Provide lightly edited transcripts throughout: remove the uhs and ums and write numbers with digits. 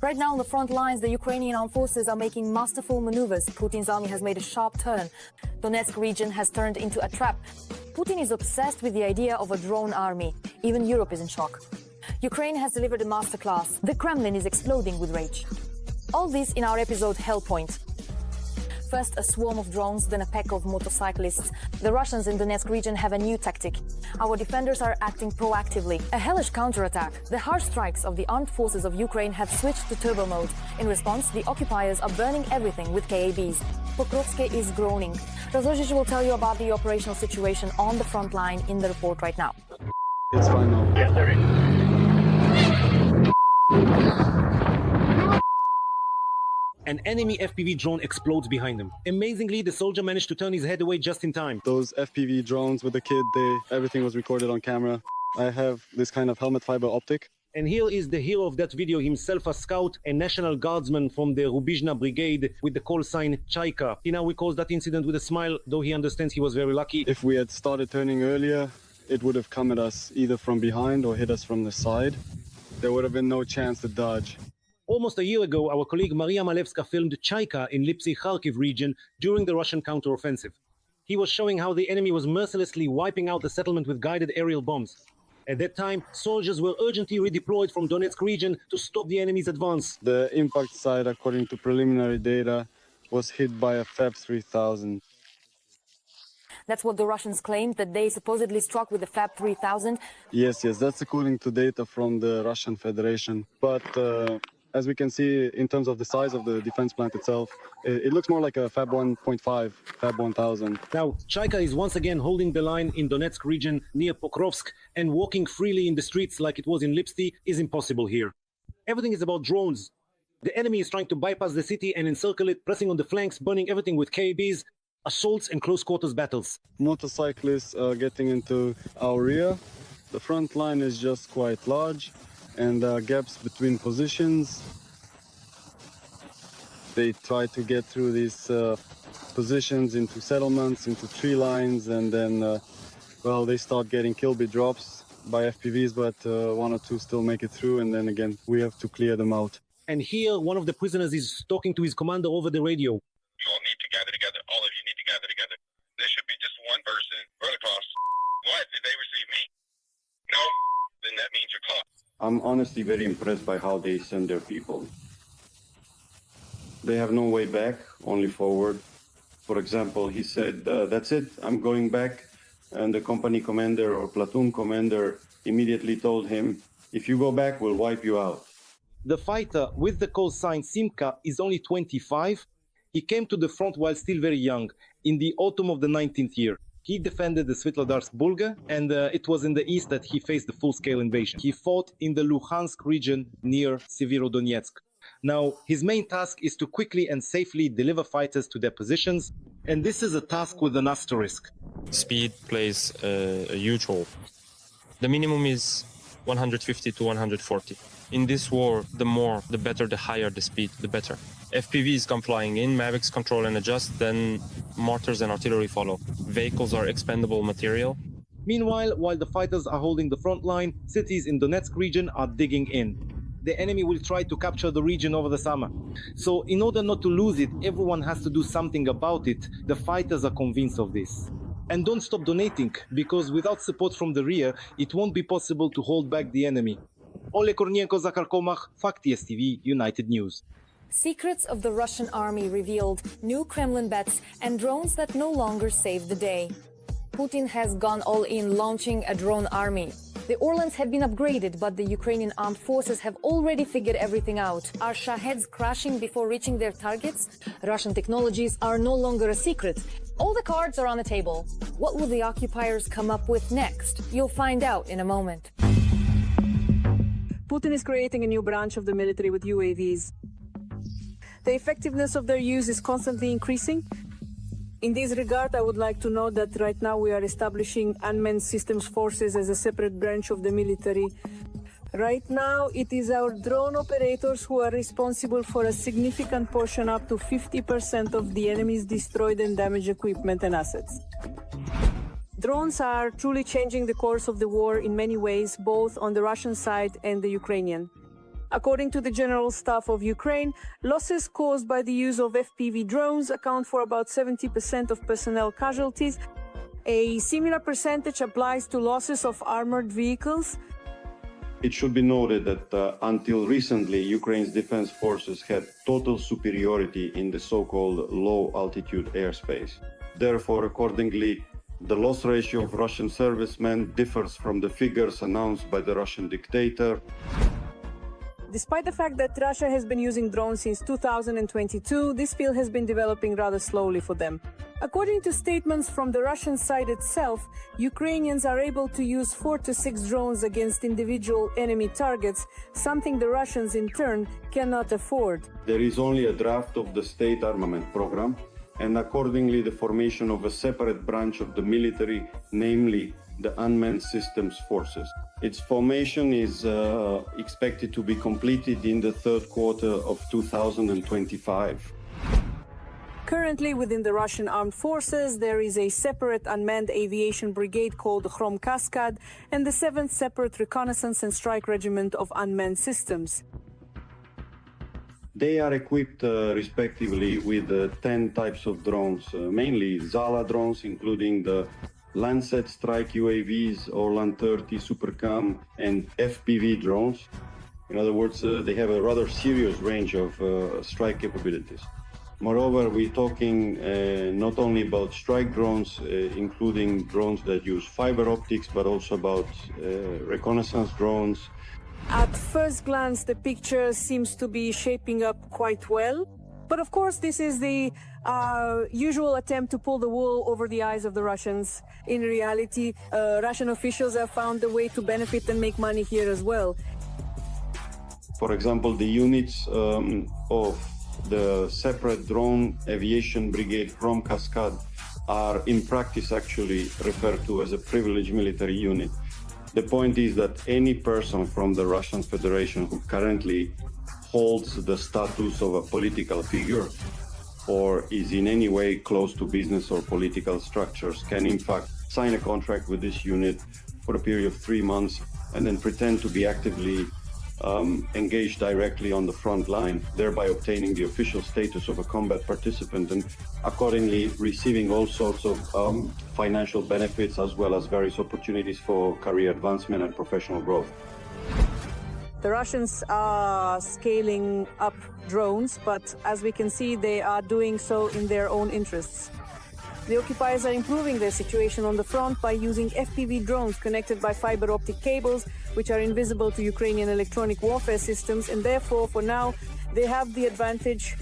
Right now on the front lines, the Ukrainian armed forces are making masterful maneuvers. Putin's army has made a sharp turn. Donetsk region has turned into a trap. Putin is obsessed with the idea of a drone army. Even Europe is in shock. Ukraine has delivered a masterclass. The Kremlin is exploding with rage. All this in our episode Hellpoint. First, a swarm of drones, then a pack of motorcyclists. The Russians in the Donetsk region have a new tactic. Our defenders are acting proactively. A hellish counterattack. The harsh strikes of the armed forces of Ukraine have switched to turbo mode. In response, the occupiers are burning everything with KABs. Pokrovsk is groaning. Razozhic will tell you about the operational situation on the front line in the report right now. It's fine now. Yes, there is. An enemy FPV drone explodes behind him. Amazingly, the soldier managed to turn his head away just in time. Those FPV drones with the kid, everything was recorded on camera. I have this kind of helmet fiber optic. And here is the hero of that video himself, a scout, a National Guardsman from the Rubizhna Brigade with the call sign Chaika. He now recalls that incident with a smile, though he understands he was very lucky. If we had started turning earlier, it would have come at us either from behind or hit us from the side. There would have been no chance to dodge. Almost a year ago, our colleague Maria Malevska filmed Chaika in Lipsy-Kharkiv region during the Russian counteroffensive. He was showing how the enemy was mercilessly wiping out the settlement with guided aerial bombs. At that time, soldiers were urgently redeployed from Donetsk region to stop the enemy's advance. The impact site, according to preliminary data, was hit by a FAB 3000. That's what the Russians claimed, that they supposedly struck with the FAB 3000. Yes, that's according to data from the Russian Federation. But as we can see, in terms of the size of the defense plant itself, it looks more like a FAB 1.5, FAB 1000. Now, Chaika is once again holding the line in Donetsk region near Pokrovsk, and walking freely in the streets like it was in Lipsy is impossible here. Everything is about drones. The enemy is trying to bypass the city and encircle it, pressing on the flanks, burning everything with KABs, assaults and close quarters battles. Motorcyclists are getting into our rear. The front line is just quite large, and there are gaps between positions. They try to get through these positions into settlements, into tree lines, and then, well, they start getting Kilby drops by FPVs, but one or two still make it through, and then again, we have to clear them out. And here, one of the prisoners is talking to his commander over the radio. You all need to gather together. All of you need to gather together. There should be just one person run across. What? Did they receive me? No? Then that means you're caught. I'm honestly very impressed by how they send their people. They have no way back, only forward. For example, he said, that's it, I'm going back. And the company commander or platoon commander immediately told him, if you go back, we'll wipe you out. The fighter with the call sign Simka is only 25. He came to the front while still very young, in the autumn of the 19th year. He defended the Svetlodarsk Bulga, and it was in the east that he faced the full-scale invasion. He fought in the Luhansk region near Severodonetsk. Now, his main task is to quickly and safely deliver fighters to their positions, and this is a task with an asterisk. Speed plays a huge role. The minimum is 150 to 140. In this war, the more, the better, the higher the speed, the better. FPVs come flying in, Mavics control and adjust, then mortars and artillery follow. Vehicles are expendable material. Meanwhile, while the fighters are holding the front line, cities in Donetsk region are digging in. The enemy will try to capture the region over the summer. So in order not to lose it, everyone has to do something about it. The fighters are convinced of this. And don't stop donating, because without support from the rear, it won't be possible to hold back the enemy. Ole Kornienko, Zakhar Komach, Fakti STV, United News. Secrets of the Russian army revealed, new Kremlin bets, and drones that no longer save the day. Putin has gone all in, launching a drone army. The Orlans have been upgraded, but the Ukrainian armed forces have already figured everything out. Are Shaheds crashing before reaching their targets? Russian technologies are no longer a secret. All the cards are on the table. What will the occupiers come up with next? You'll find out in a moment. Putin is creating a new branch of the military with UAVs. The effectiveness of their use is constantly increasing. In this regard, I would like to note that right now we are establishing unmanned systems forces as a separate branch of the military. Right now, it is our drone operators who are responsible for a significant portion, up to 50% of the enemy's destroyed and damaged equipment and assets. Drones are truly changing the course of the war in many ways, both on the Russian side and the Ukrainian. According to the General Staff of Ukraine, losses caused by the use of FPV drones account for about 70% of personnel casualties. A similar percentage applies to losses of armored vehicles. It should be noted that until recently, Ukraine's defense forces had total superiority in the so-called low-altitude airspace. Therefore, accordingly, the loss ratio of Russian servicemen differs from the figures announced by the Russian dictator. Despite the fact that Russia has been using drones since 2022, this field has been developing rather slowly for them. According to statements from the Russian side itself, Ukrainians are able to use 4 to 6 drones against individual enemy targets, something the Russians in turn cannot afford. There is only a draft of the state armament program, and accordingly the formation of a separate branch of the military, namely the Unmanned Systems Forces. Its formation is expected to be completed in the third quarter of 2025. Currently, within the Russian armed forces, there is a separate unmanned aviation brigade called the Krom Kaskad and the 7th separate reconnaissance and strike regiment of unmanned systems. They are equipped respectively with 10 types of drones, mainly Zala drones, including the Lancet strike UAVs, Orlan 30 Supercam, and FPV drones. In other words, they have a rather serious range of strike capabilities. Moreover, we're talking not only about strike drones, including drones that use fiber optics, but also about reconnaissance drones. At first glance, the picture seems to be shaping up quite well. But of course, this is the usual attempt to pull the wool over the eyes of the Russians. In reality, Russian officials have found a way to benefit and make money here as well. For example, the units of the separate drone aviation brigade from Kaskad are in practice actually referred to as a privileged military unit. The point is that any person from the Russian Federation who currently holds the status of a political figure or is in any way close to business or political structures can in fact sign a contract with this unit for a period of 3 months and then pretend to be actively engaged directly on the front line, thereby obtaining the official status of a combat participant and accordingly receiving all sorts of financial benefits as well as various opportunities for career advancement and professional growth. The Russians are scaling up drones, but as we can see, they are doing so in their own interests. The occupiers are improving their situation on the front by using FPV drones connected by fiber optic cables, which are invisible to Ukrainian electronic warfare systems, and therefore, for now, they have the advantage.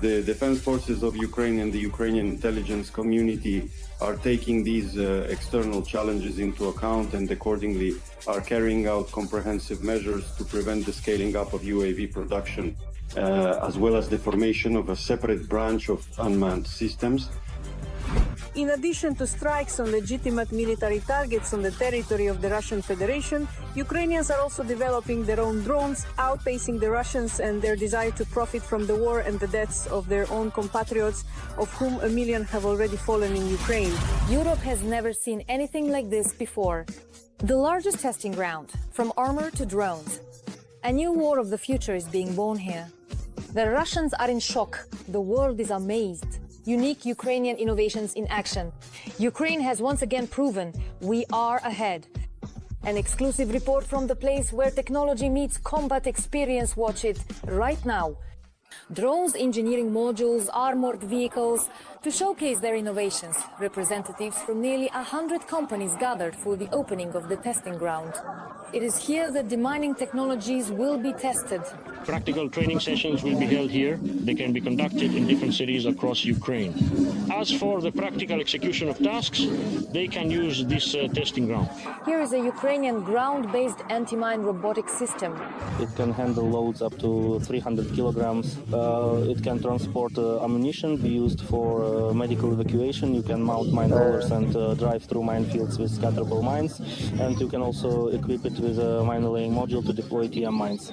The defense forces of Ukraine and the Ukrainian intelligence community are taking these external challenges into account and accordingly are carrying out comprehensive measures to prevent the scaling up of UAV production, as well as the formation of a separate branch of unmanned systems. In addition to strikes on legitimate military targets on the territory of the Russian Federation, Ukrainians are also developing their own drones, outpacing the Russians and their desire to profit from the war and the deaths of their own compatriots, of whom 1 million have already fallen in Ukraine. Europe has never seen anything like this before. The largest testing ground, from armor to drones. A new war of the future is being born here. The Russians are in shock. The world is amazed. Unique Ukrainian innovations in action. Ukraine has once again proven we are ahead. An exclusive report from the place where technology meets combat experience. Watch it right now. Drones, engineering modules, armored vehicles. To showcase their innovations, representatives from nearly 100 companies gathered for the opening of the testing ground. It is here that demining technologies will be tested. Practical training sessions will be held here. They can be conducted in different cities across Ukraine. As for the practical execution of tasks, they can use this testing ground. Here is a Ukrainian ground-based anti-mine robotic system. It can handle loads up to 300 kilograms. It can transport ammunition, be used for medical evacuation. You can mount mine rollers and drive through minefields with scatterable mines. And you can also equip it with a mine laying module to deploy TM mines.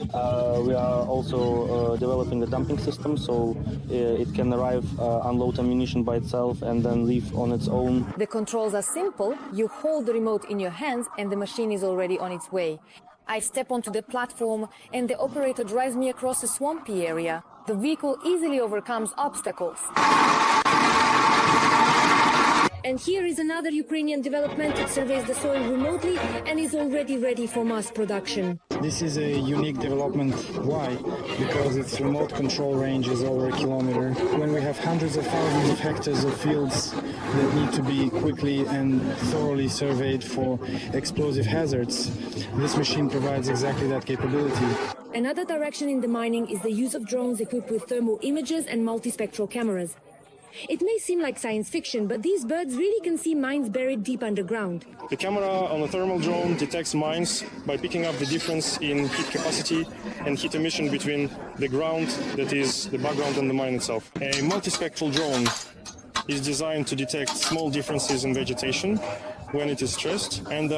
We are also developing a dumping system, so it can arrive, unload ammunition by itself, and then leave on its own. The controls are simple. You hold the remote in your hands and the machine is already on its way. I step onto the platform and the operator drives me across a swampy area. The vehicle easily overcomes obstacles. And here is another Ukrainian development. It surveys the soil remotely and is already ready for mass production. This is a unique development. Why? Because its remote control range is over a kilometer. When we have hundreds of thousands of hectares of fields that need to be quickly and thoroughly surveyed for explosive hazards, this machine provides exactly that capability. Another direction in demining is the use of drones equipped with thermal imagers and multispectral cameras. It may seem like science fiction, but these birds really can see mines buried deep underground. The camera on a thermal drone detects mines by picking up the difference in heat capacity and heat emission between the ground, that is the background, and the mine itself. A multispectral drone is designed to detect small differences in vegetation when it is stressed. And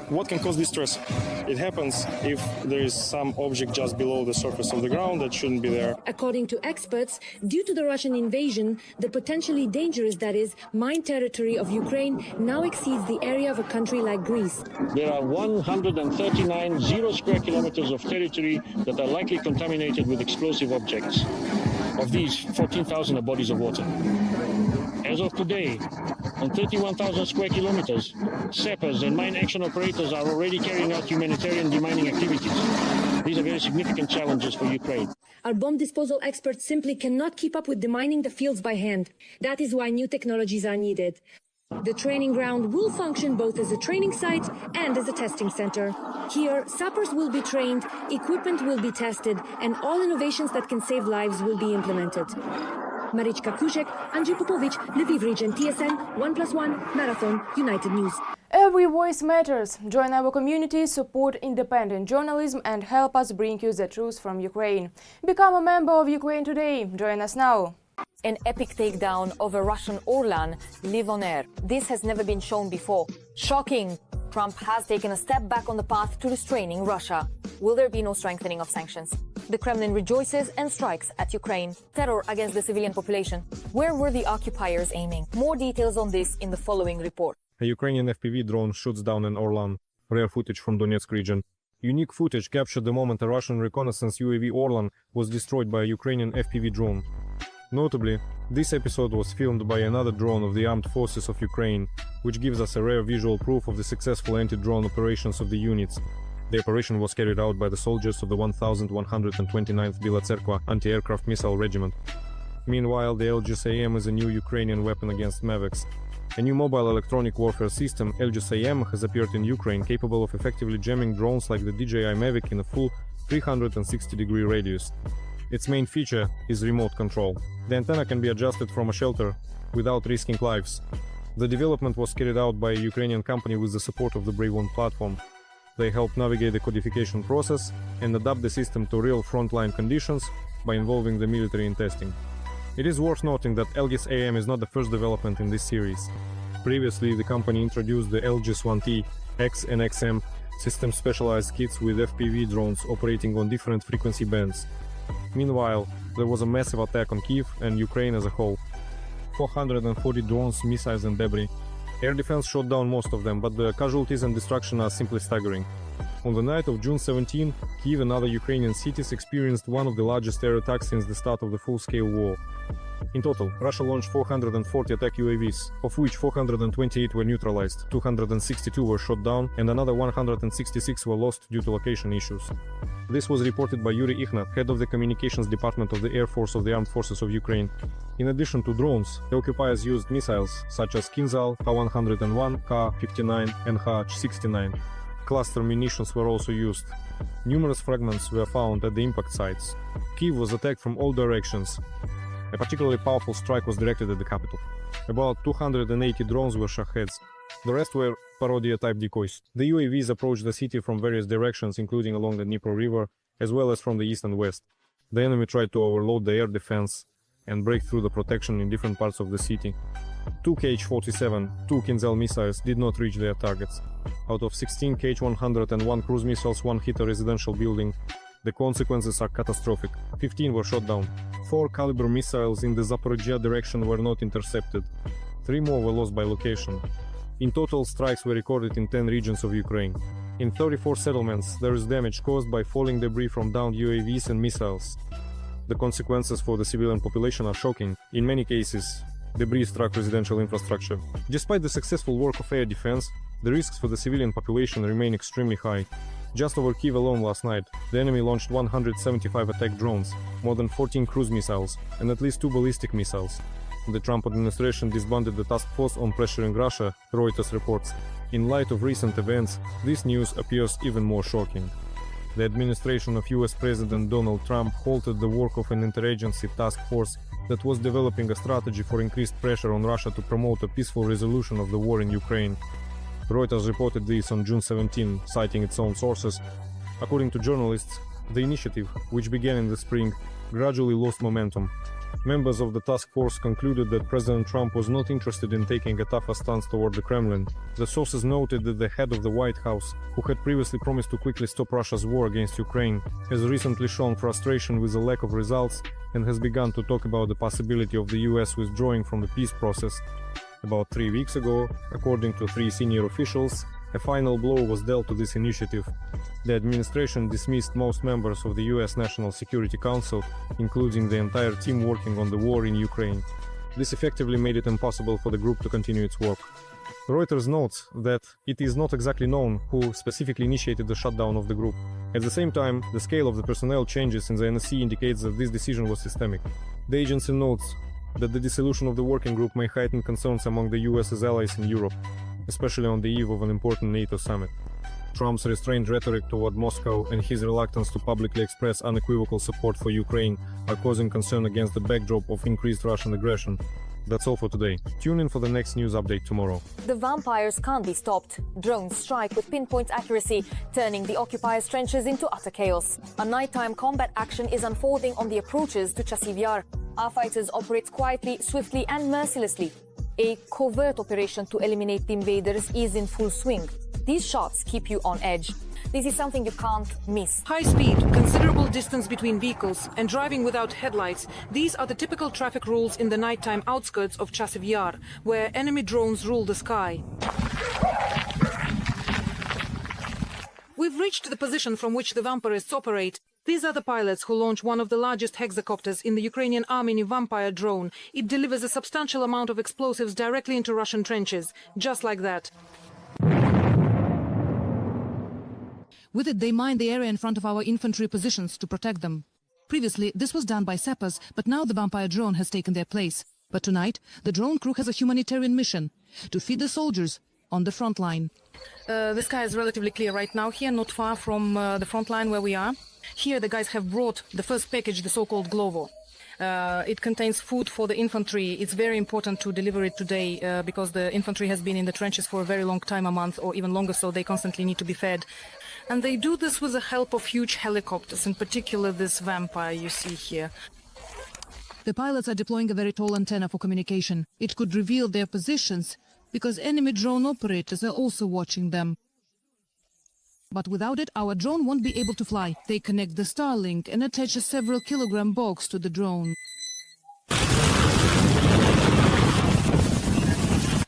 what can cause this stress? It happens if there is some object just below the surface of the ground that shouldn't be there. According to experts, due to the Russian invasion, the potentially dangerous, that is, mine territory of Ukraine now exceeds the area of a country like Greece. There are 139 0 square kilometers of territory that are likely contaminated with explosive objects. Of these, 14,000 are bodies of water. As of today, on 31,000 square kilometers, sappers and mine action operators are already carrying out humanitarian demining activities. These are very significant challenges for Ukraine. Our bomb disposal experts simply cannot keep up with demining the fields by hand. That is why new technologies are needed. The training ground will function both as a training site and as a testing center. Here, sappers will be trained, equipment will be tested, and all innovations that can save lives will be implemented. Marichka Kushek, Andrzej Popovich, Lviv region, TSN, 1+1, Marathon, United News. Every voice matters. Join our community, support independent journalism and help us bring you the truth from Ukraine. Become a member of Ukraine today. Join us now. An epic takedown of a Russian Orlan live on air. This has never been shown before. Shocking! Trump has taken a step back on the path to restraining Russia. Will there be no strengthening of sanctions? The Kremlin rejoices and strikes at Ukraine. Terror against the civilian population. Where were the occupiers aiming? More details on this in the following report. A Ukrainian FPV drone shoots down an Orlan. Rare footage from Donetsk region. Unique footage captured the moment a Russian reconnaissance UAV Orlan was destroyed by a Ukrainian FPV drone. Notably, this episode was filmed by another drone of the armed forces of Ukraine, which gives us a rare visual proof of the successful anti-drone operations of the units. The operation was carried out by the soldiers of the 1129th Bila Tserkva anti-aircraft missile regiment. Meanwhile, the LGS-AM is a new Ukrainian weapon against MAVEX. A new mobile electronic warfare system, LGS-AM, has appeared in Ukraine, capable of effectively jamming drones like the DJI Mavic in a full 360-degree radius. Its main feature is remote control. The antenna can be adjusted from a shelter without risking lives. The development was carried out by a Ukrainian company with the support of the Brave One platform. They helped navigate the codification process and adapt the system to real frontline conditions by involving the military in testing. It is worth noting that LGS-AM is not the first development in this series. Previously, the company introduced the LGS-1T, X and XM system-specialized kits with FPV drones operating on different frequency bands. Meanwhile, there was a massive attack on Kyiv and Ukraine as a whole. 440 drones, missiles and debris. Air defense shot down most of them, but the casualties and destruction are simply staggering. On the night of June 17, Kyiv and other Ukrainian cities experienced one of the largest air attacks since the start of the full-scale war. In total, Russia launched 440 attack UAVs, of which 428 were neutralized, 262 were shot down, and another 166 were lost due to location issues. This was reported by Yuri Ikhnat, head of the communications department of the Air Force of the Armed Forces of Ukraine. In addition to drones, the occupiers used missiles such as Kinzhal, Ka-101, Ka-59 and Ka-69. Cluster munitions were also used. Numerous fragments were found at the impact sites. Kyiv was attacked from all directions. A particularly powerful strike was directed at the capital. About 280 drones were Shaheds. The rest were Parodia-type decoys. The UAVs approached the city from various directions, including along the Dnipro River, as well as from the east and west. The enemy tried to overload the air defense and break through the protection in different parts of the city. 2 Kh-47, 2 Kinzhal missiles did not reach their targets. Out of 16 Kh-101 cruise missiles, one hit a residential building. The consequences are catastrophic. 15 were shot down. 4 caliber missiles in the Zaporizhzhia direction were not intercepted. 3 more were lost by location. In total, strikes were recorded in 10 regions of Ukraine. In 34 settlements, there is damage caused by falling debris from downed UAVs and missiles. The consequences for the civilian population are shocking. In many cases, debris struck residential infrastructure. Despite the successful work of air defense, the risks for the civilian population remain extremely high. Just over Kyiv alone last night, the enemy launched 175 attack drones, more than 14 cruise missiles, and at least 2 ballistic missiles. The Trump administration disbanded the task force on pressuring Russia, Reuters reports. In light of recent events, this news appears even more shocking. The administration of US President Donald Trump halted the work of an interagency task force that was developing a strategy for increased pressure on Russia to promote a peaceful resolution of the war in Ukraine. Reuters reported this on June 17, citing its own sources. According to journalists, the initiative, which began in the spring, gradually lost momentum. Members of the task force concluded that President Trump was not interested in taking a tougher stance toward the Kremlin. The sources noted that the head of the White House, who had previously promised to quickly stop Russia's war against Ukraine, has recently shown frustration with the lack of results and has begun to talk about the possibility of the US withdrawing from the peace process. About 3 weeks ago, according to 3 senior officials, a final blow was dealt to this initiative. The administration dismissed most members of the US National Security Council, including the entire team working on the war in Ukraine. This effectively made it impossible for the group to continue its work. Reuters notes that it is not exactly known who specifically initiated the shutdown of the group. At the same time, the scale of the personnel changes in the NSC indicates that this decision was systemic. The agency notes that the dissolution of the working group may heighten concerns among the US's allies in Europe, especially on the eve of an important NATO summit. Trump's restrained rhetoric toward Moscow and his reluctance to publicly express unequivocal support for Ukraine are causing concern against the backdrop of increased Russian aggression. That's all for today. Tune in for the next news update tomorrow. The vampires can't be stopped. Drones strike with pinpoint accuracy, turning the occupiers' trenches into utter chaos. A nighttime combat action is unfolding on the approaches to Chasiv Yar. Our fighters operate quietly, swiftly and mercilessly. A covert operation to eliminate the invaders is in full swing. These shots keep you on edge. This is something you can't miss. High speed, considerable distance between vehicles, and driving without headlights. These are the typical traffic rules in the nighttime outskirts of Chasiv Yar, where enemy drones rule the sky. We've reached the position from which the vampirists operate. These are the pilots who launch one of the largest hexacopters in the Ukrainian Army Vampire drone. It delivers a substantial amount of explosives directly into Russian trenches, just like that. With it, they mine the area in front of our infantry positions to protect them. Previously, this was done by sappers, but now the Vampire drone has taken their place. But tonight, the drone crew has a humanitarian mission to feed the soldiers on the front line. The sky is relatively clear right now here, not far from the front line where we are. Here, the guys have brought the first package, the so-called Glovo. It contains food for the infantry. It's very important to deliver it today because the infantry has been in the trenches for a very long time, a month or even longer, so they constantly need to be fed. And they do this with the help of huge helicopters, in particular this Vampire you see here. The pilots are deploying a very tall antenna for communication. It could reveal their positions because enemy drone operators are also watching them. But without it, our drone won't be able to fly. They connect the Starlink and attach a several kilogram box to the drone.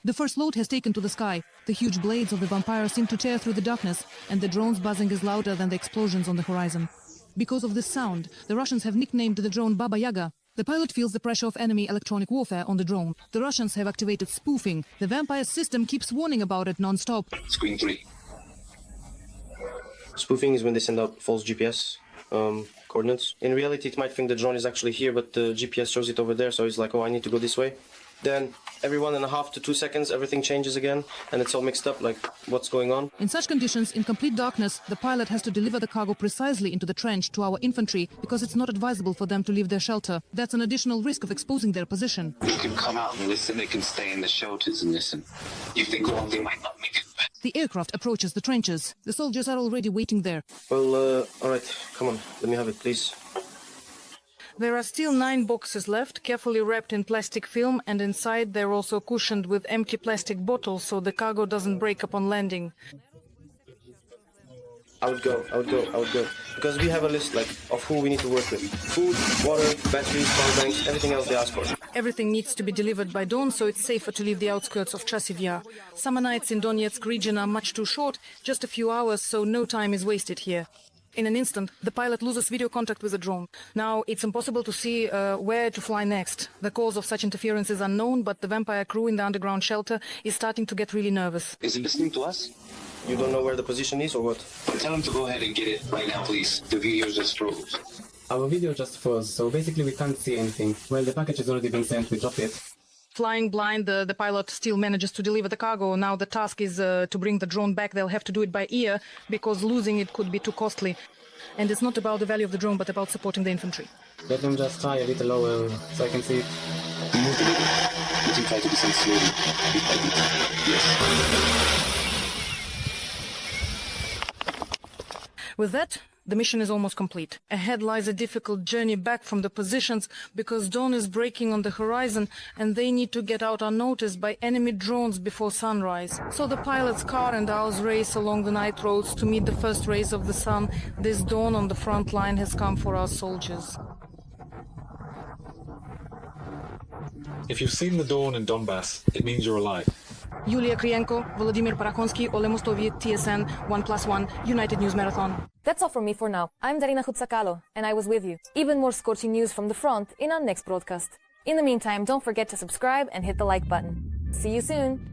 The first load has taken to the sky. The huge blades of the Vampire seem to tear through the darkness, and the drone's buzzing is louder than the explosions on the horizon. Because of this sound, the Russians have nicknamed the drone Baba Yaga. The pilot feels the pressure of enemy electronic warfare on the drone. The Russians have activated spoofing. The Vampire system keeps warning about it non-stop. Screen 3. Spoofing is when they send out false GPS coordinates. In reality, it might think the drone is actually here, but the GPS shows it over there, so it's like, oh, I need to go this way. Then every 1.5 to 2 seconds, everything changes again, and it's all mixed up, like what's going on. In such conditions, in complete darkness, the pilot has to deliver the cargo precisely into the trench to our infantry because it's not advisable for them to leave their shelter. That's an additional risk of exposing their position. They can come out and listen, they can stay in the shelters and listen. If they go on, they might not make it back. The aircraft approaches the trenches. The soldiers are already waiting there. Well, all right, come on, let me have it, please. There are still 9 boxes left, carefully wrapped in plastic film, and inside they're also cushioned with empty plastic bottles so the cargo doesn't break upon landing. I would go. Because we have a list, like, of who we need to work with. Food, water, batteries, power banks, everything else they ask for. Everything needs to be delivered by dawn, so it's safer to leave the outskirts of Chasiv Yar. Summer nights in Donetsk region are much too short, just a few hours, so no time is wasted here. In an instant, the pilot loses video contact with the drone. Now, it's impossible to see where to fly next. The cause of such interference is unknown, but the vampire crew in the underground shelter is starting to get really nervous. Is he listening to us? You don't know where the position is or what? Tell him to go ahead and get it right now, please. The video just froze. Our video just froze, so basically we can't see anything. Well, the package has already been sent, we dropped it. Flying blind, the pilot still manages to deliver the cargo. Now the task is to bring the drone back. They'll have to do it by ear because losing it could be too costly. And it's not about the value of the drone, but about supporting the infantry. Let them just try a little lower so I can see it. You can try to descend slowly. Yes. With that, the mission is almost complete. Ahead lies a difficult journey back from the positions because dawn is breaking on the horizon and they need to get out unnoticed by enemy drones before sunrise. So the pilot's car and ours race along the night roads to meet the first rays of the sun. This dawn on the front line has come for our soldiers. If you've seen the dawn in Donbass, it means you're alive. Yulia Krienko, Volodymyr Parakonsky, Ole Mostovi, TSN, 1+1, United News Marathon. That's all from me for now. I'm Darina Hutsakalo, and I was with you. Even more scorching news from the front in our next broadcast. In the meantime, don't forget to subscribe and hit the like button. See you soon!